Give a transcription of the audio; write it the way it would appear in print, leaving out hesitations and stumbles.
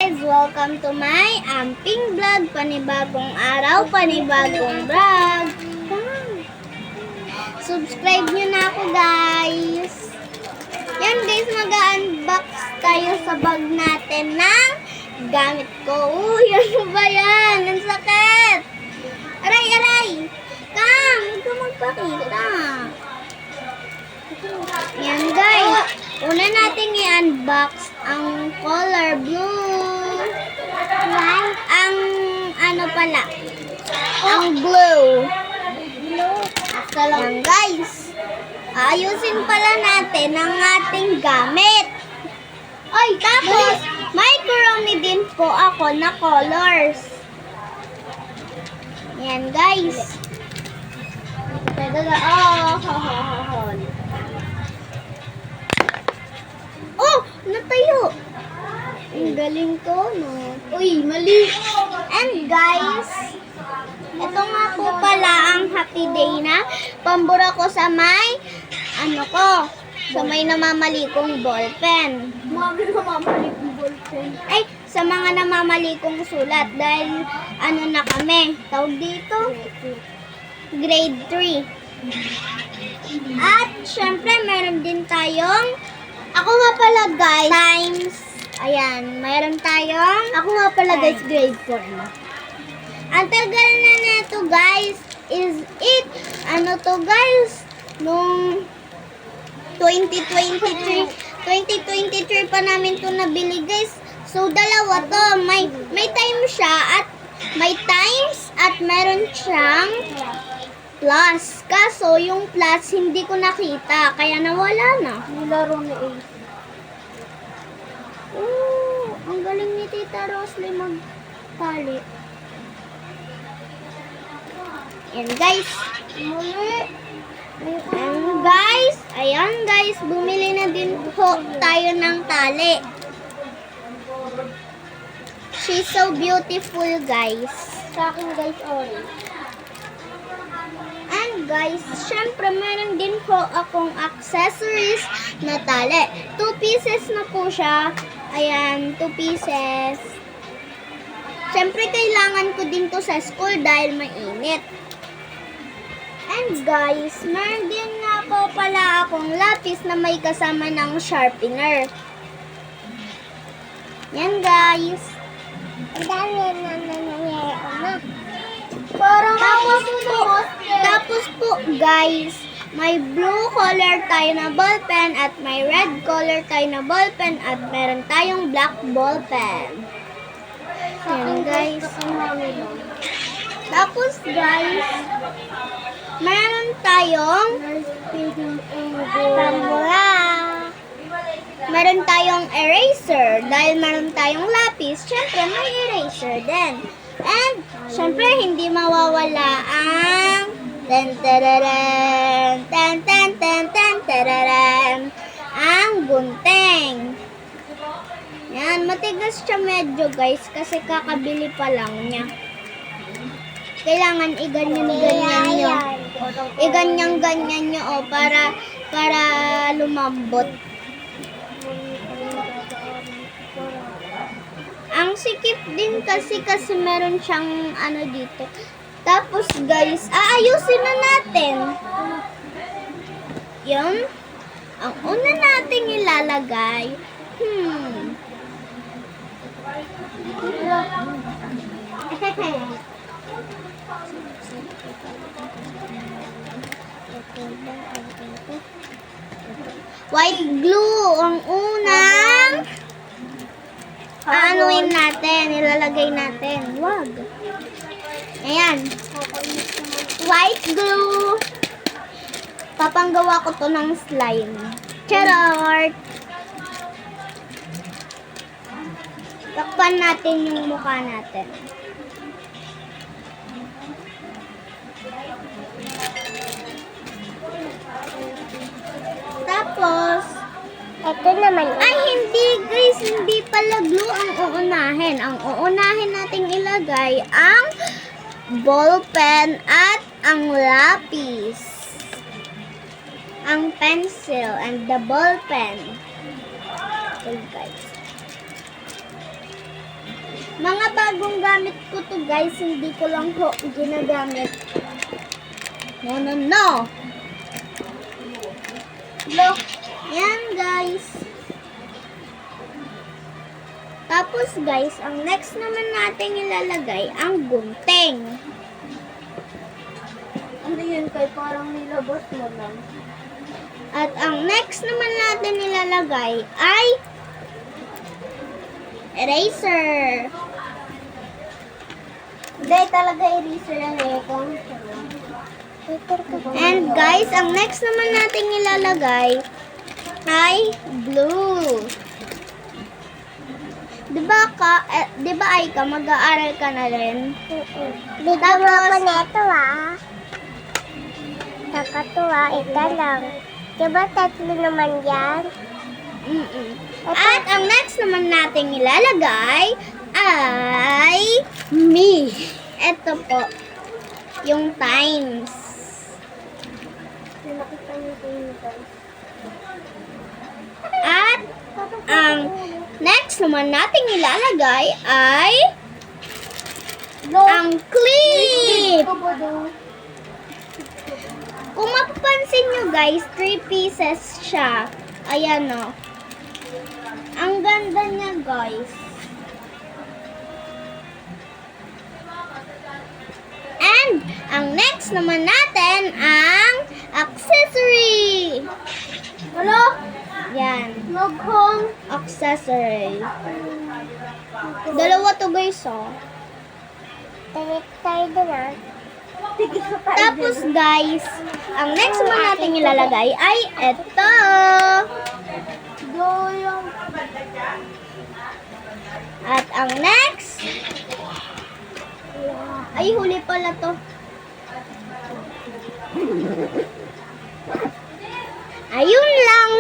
Guys, welcome to my amping vlog. Panibagong araw, panibagong vlog. Subscribe nyo na ako, guys. Yan, guys, mag-unbox tayo sa bag natin ng gamit ko. Uy, ano ba yan? Ang sakit. Aray, aray. Kam, huwag ka magpakita. Yan, guys. Una natin i-unbox ang color blue. Ang ano pala? Ang blue. Yan, guys. Ayusin pala natin ang ating gamit. Ay, tapos, may kurumi din po ako na colors. Yan, guys. Oh, natayo. Ang galing ko, no? Uy, mali. And guys, ito nga po pala ang happy day na pambura ko sa may, sa may namamali kong ballpen. Mga namamali kong ballpen? Ay, sa mga namamali kong sulat dahil na kami, tawag dito? Grade 3. At syempre, meron din tayong ako nga pala guys, times, ayan, mayroon tayong, ako nga pala guys, grade 4 na. Ang tagal na neto guys, is it, to guys, nung 2023 pa namin to nabili guys. So, dalawa to, may time siya at may times at meron siyang plus. Kaso, yung plus, hindi ko nakita. Kaya nawala na. Nilaro ni Ace. Oh, ang galing ni Tita Rosley magtali. Yan, guys. Ayan, guys. Bumili na din po tayo ng tali. She's so beautiful, guys. Sa akin, guys, orange. And guys, syempre meron din po akong accessories na tali. 2 pieces na po siya. Ayan, 2 pieces. Syempre kailangan ko din to sa school dahil mainit. And guys, meron din nga po pala akong lapis na may kasama ng sharpener. Yan guys. Ang dami na nangyayari. Tapos po guys, may blue color tayo na ballpen at may red color tayo na ballpen at meron tayong black ballpen. Yan guys. Tapos guys, meron tayong meron tayong eraser. Dahil meron tayong lapis, syempre may eraser din. And, syempre, hindi mawawala ang ang gunting. Yan, matigas siya medyo guys kasi kakabili pa lang niya. Kailangan iganyan-ganyan nyo. Iganyan-ganyan nyo para lumambot. Ang sikip din kasi meron siyang dito. Tapos guys, aayusin na natin. Yun. Ang una nating ilalagay. White glue ang unang aanuin natin, ilalagay natin. Wag. Ayan. White glue. Papanggawa ko to ng slime. Charot! Takpan natin yung mukha natin. Tapos, ito naman. Ay, hindi guys. Hindi pala glue ang uunahin. Ang uunahin nating ilagay ang ballpen at ang lapis. Ang pencil and the ballpen. Okay guys. Mga bagong gamit ko to guys, hindi ko lang ho ginagamit. No. Look, yan guys. Tapos guys, ang next naman natin ilalagay, ang gunting. Ano yun kay parang nilabas mo lang. At ang next naman natin ilalagay ay eraser. Hindi talaga eraser ang ito. And guys, ang next naman natin ilalagay ay glue. Diba Aika, mag-aaral ka na rin? Bigyan mo ako neto Nakatuwa, ika lang. Diba tatlo naman yan? At ang next naman natin ilalagay ay me. Ito po, yung times. At ang next naman natin ilalagay ay ang clip. Kung mapapansin nyo guys, 3 pieces siya. Ayan o. Ang ganda niya guys. And ang next naman natin ang accessory. Hello? Yan. Mukhang accessory. Dalawa to guys oh. Tayo doon Tapos guys, ang next naman natin ilalagay ay ito. At ang next ay huli pala to. Ayun lang.